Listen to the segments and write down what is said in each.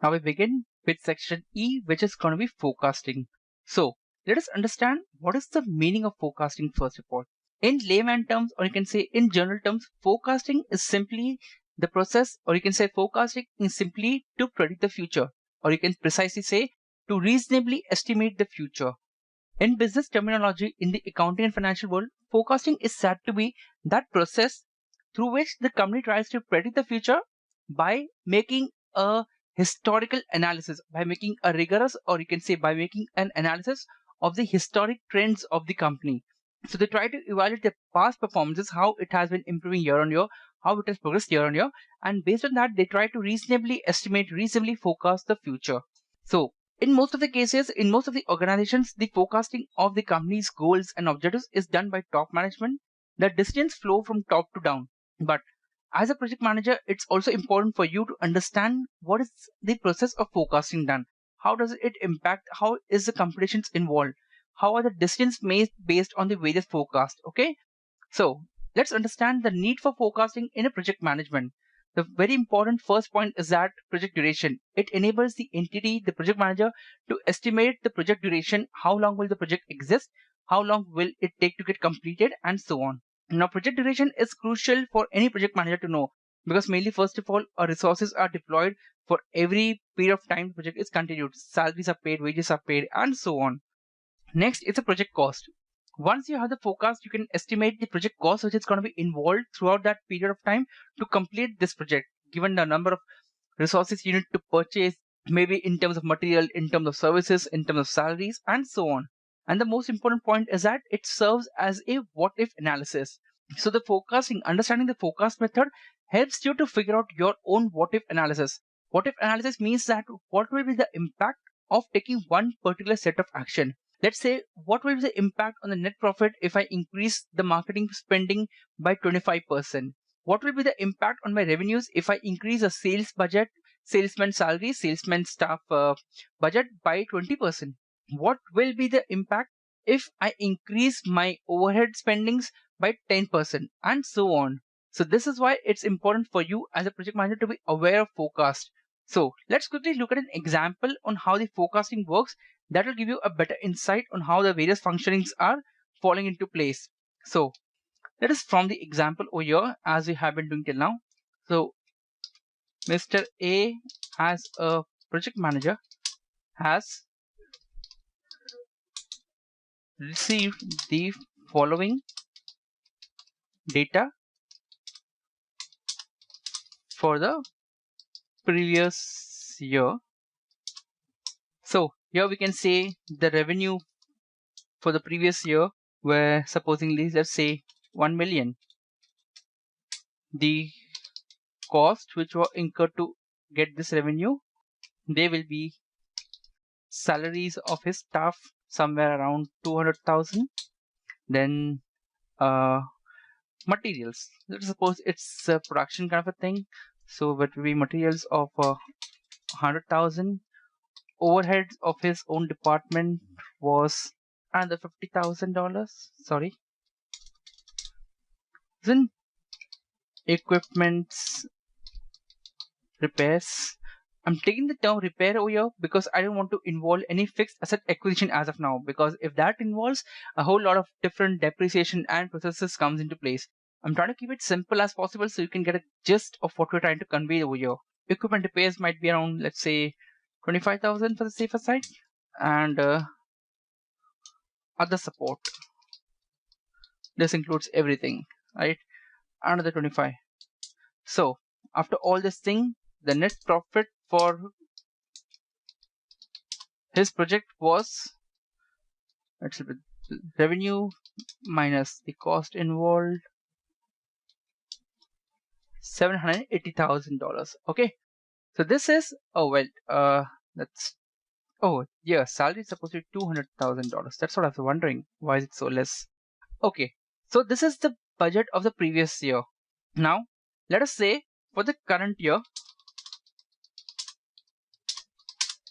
Now we begin with section E, which is going to be forecasting. So let us understand what is the meaning of forecasting first of all. In layman terms, or you can say in general terms, forecasting is simply the process, or you can say forecasting is simply to predict the future, or you can precisely say to reasonably estimate the future. In business terminology, in the accounting and financial world, forecasting is said to be that process through which the company tries to predict the future by making a historical analysis, by making a rigorous, or you can say by making an analysis of the historic trends of the company. So they try to evaluate the past performances, how it has been improving year on year, how it has progressed year on year, and based on that, they try to reasonably estimate, reasonably forecast the future. So in most of the cases, in most of the organizations, the forecasting of the company's goals and objectives is done by top management. The decisions flow from top to down. But as a project manager, it's also important for you to understand what is the process of forecasting done. How does it impact? How is the computations involved? How are the decisions made based on the various forecasts? Okay. So let's understand the need for forecasting in a project management. The very important first point is that project duration. It enables the entity, the project manager, to estimate the project duration, how long will the project exist, how long will it take to get completed, and so on. Now, project duration is crucial for any project manager to know because mainly, first of all, our resources are deployed for every period of time the project is continued. Salaries are paid, wages are paid, and so on. Next, it's a project cost. Once you have the forecast, you can estimate the project cost which is going to be involved throughout that period of time to complete this project, given the number of resources you need to purchase, maybe in terms of material, in terms of services, in terms of salaries, and so on. And the most important point is that it serves as a what if analysis. So the forecasting, understanding the forecast method helps you to figure out your own what if analysis. What if analysis means that what will be the impact of taking one particular set of action. Let's say, what will be the impact on the net profit if I increase the marketing spending by 25%? What will be the impact on my revenues if I increase a sales budget, salesman salary, salesman staff budget by 20%? What will be the impact if I increase my overhead spendings by 10%, and so on? So this is why it's important for you as a project manager to be aware of forecast. So let's quickly look at an example on how the forecasting works. That will give you a better insight on how the various functionings are falling into place. So let us from the example over here as we have been doing till now. So Mr. A as a project manager has received the following data for the previous year. So here we can say the revenue for the previous year were supposedly, let's say, 1 million. The cost which were incurred to get this revenue, they will be salaries of his staff somewhere around 200,000. Then materials. Let's suppose it's a production kind of a thing. So what will be materials of 100,000. Overheads of his own department was another $50,000. Sorry. Then equipments, repairs. I'm taking the term repair over here because I don't want to involve any fixed asset acquisition as of now, because if that involves a whole lot of different depreciation and processes comes into place. I'm trying to keep it simple as possible so you can get a gist of what we're trying to convey over here. Equipment repairs might be around, let's say, 25,000 for the safer side, and other support. This includes everything, right? Another 25. So after all this thing, the net profit for his project was, let's see, revenue minus the cost involved, $780,000. Okay, so this is, oh well, that's, oh yeah, salary is supposed to be $200,000. That's what I was wondering. Why is it so less? Okay, so this is the budget of the previous year. Now let us say for the current year,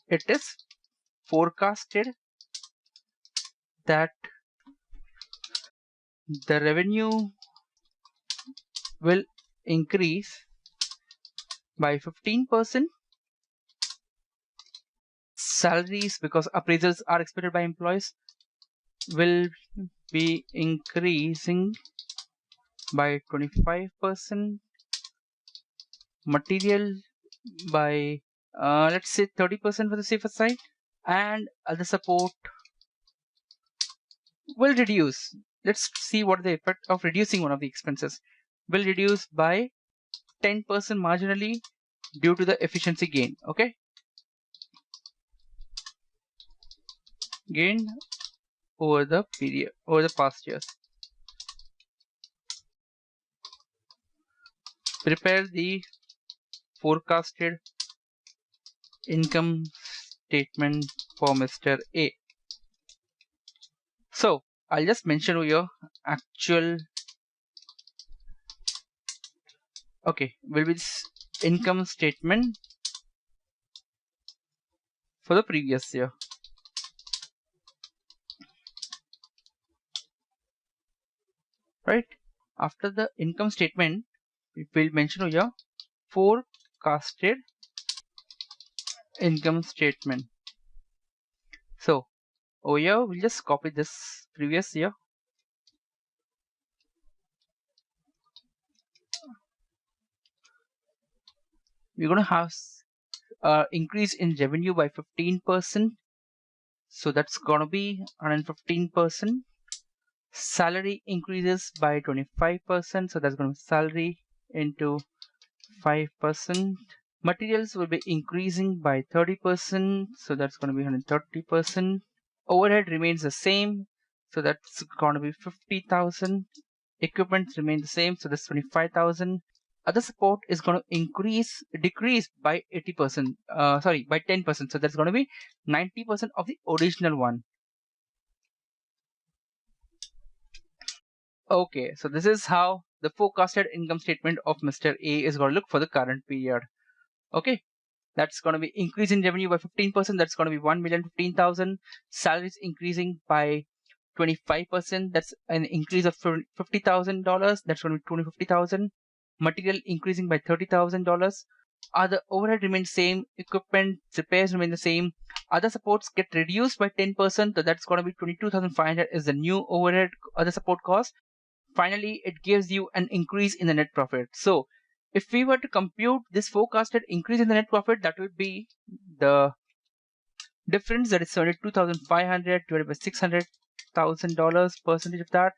it is forecasted that the revenue will increase by 15%, salaries, because appraisals are expected by employees, will be increasing by 25%. Material by let's say 30% for the safer side, and other support will reduce. Let's see what the effect of reducing one of the expenses. Will reduce by 10% marginally due to the efficiency gain. Okay, gain over the period, over the past years. Prepare the forecasted income statement for Mr. A. So I'll just mention your actual, okay, will be this income statement for the previous year. Right, after the income statement, we will mention here forecasted income statement. So over here, we'll just copy this previous year. We're going to have increase in revenue by 15%. So that's going to be 115%. Salary increases by 25%. So that's going to be salary into 5%. Materials will be increasing by 30%. So that's going to be 130%. Overhead remains the same. So that's going to be 50,000. Equipment remains the same. So that's 25,000. Other support is going to decrease by 80%. Sorry, by 10%. So that's going to be 90% of the original one. Okay, so this is how the forecasted income statement of Mr. A is going to look for the current period. Okay, that's going to be increase in revenue by 15%. That's going to be 1,015,000. Salaries increasing by 25%. That's an increase of $50,000. That's going to be 250,000. Material increasing by $30,000. Other overhead remains same. Equipment repairs remain the same. Other supports get reduced by 10%. So that's going to be 22,500 is the new overhead other support cost. Finally, it gives you an increase in the net profit. So if we were to compute this forecasted increase in the net profit, that would be the difference, that is 72,500 divided by $600,000, percentage of that,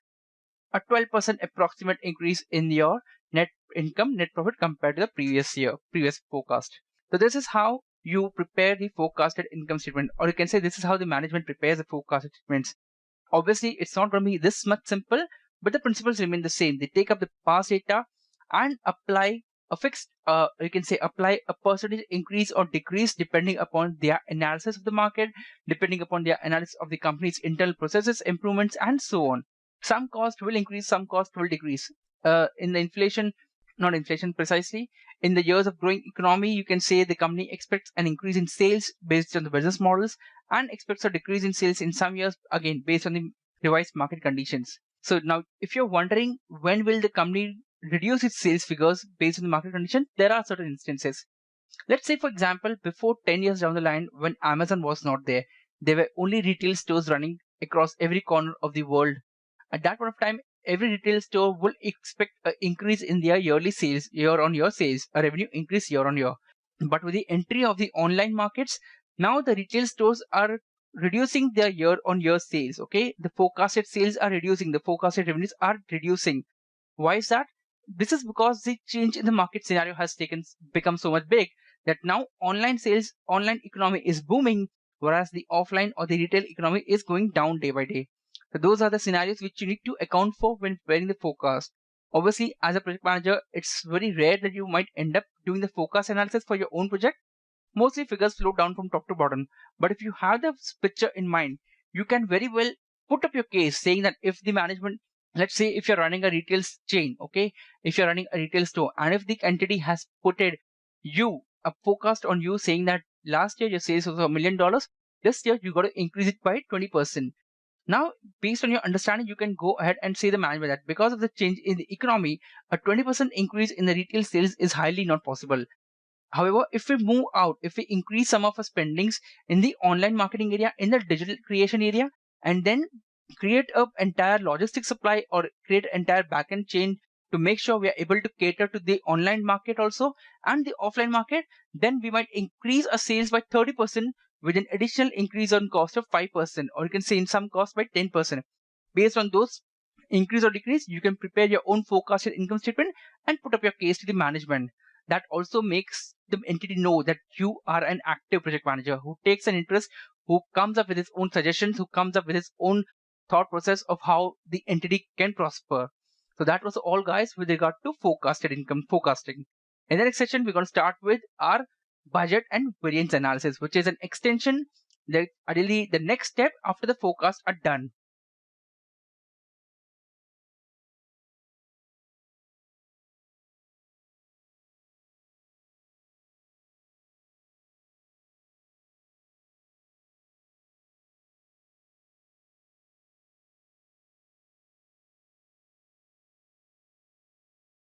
a 12% approximate increase in your net income, net profit compared to the previous year, previous forecast. So this is how you prepare the forecasted income statement, or you can say this is how the management prepares the forecasted statements. Obviously, it's not going to be this much simple, but the principles remain the same. They take up the past data and apply a fixed, you can say apply a percentage increase or decrease depending upon their analysis of the market, depending upon their analysis of the company's internal processes, improvements, and so on. Some cost will increase, some cost will decrease. In the inflation, not inflation precisely, in the years of growing economy, you can say the company expects an increase in sales based on the business models and expects a decrease in sales in some years, again, based on the revised market conditions. So now, if you're wondering when will the company reduce its sales figures based on the market condition, there are certain instances. Let's say, for example, before 10 years down the line, when Amazon was not there were only retail stores running across every corner of the world. At that point of time, every retail store will expect an increase in their yearly sales, year-on-year sales, a revenue increase year-on-year. But with the entry of the online markets, now the retail stores are reducing their year-on-year sales. Okay, the forecasted sales are reducing, the forecasted revenues are reducing. Why is that? This is because the change in the market scenario has become so much big that now online sales, online economy is booming, whereas the offline or the retail economy is going down day by day. So those are the scenarios which you need to account for when preparing the forecast. Obviously, as a project manager, it's very rare that you might end up doing the forecast analysis for your own project. Mostly figures flow down from top to bottom. But if you have the picture in mind, you can very well put up your case saying that if the management, let's say if you're running a retail chain, okay, if you're running a retail store, and if the entity has putted you a forecast on you saying that last year your sales was $1 million, this year you got to increase it by 20%. Now, based on your understanding, you can go ahead and say the management that because of the change in the economy, a 20% increase in the retail sales is highly not possible. However, if we move out, if we increase some of our spendings in the online marketing area, in the digital creation area, and then create an entire logistic supply or create an entire backend chain to make sure we are able to cater to the online market also and the offline market, then we might increase our sales by 30% with an additional increase on cost of 5%, or you can say in some cost by 10%. Based on those increase or decrease, you can prepare your own forecasted income statement and put up your case to the management. That also makes the entity know that you are an active project manager who takes an interest, who comes up with his own suggestions, who comes up with his own thought process of how the entity can prosper. So that was all, guys, with regard to forecasted income forecasting. In the next section, we're going to start with our budget and variance analysis, which is an extension that ideally the next step after the forecast are done.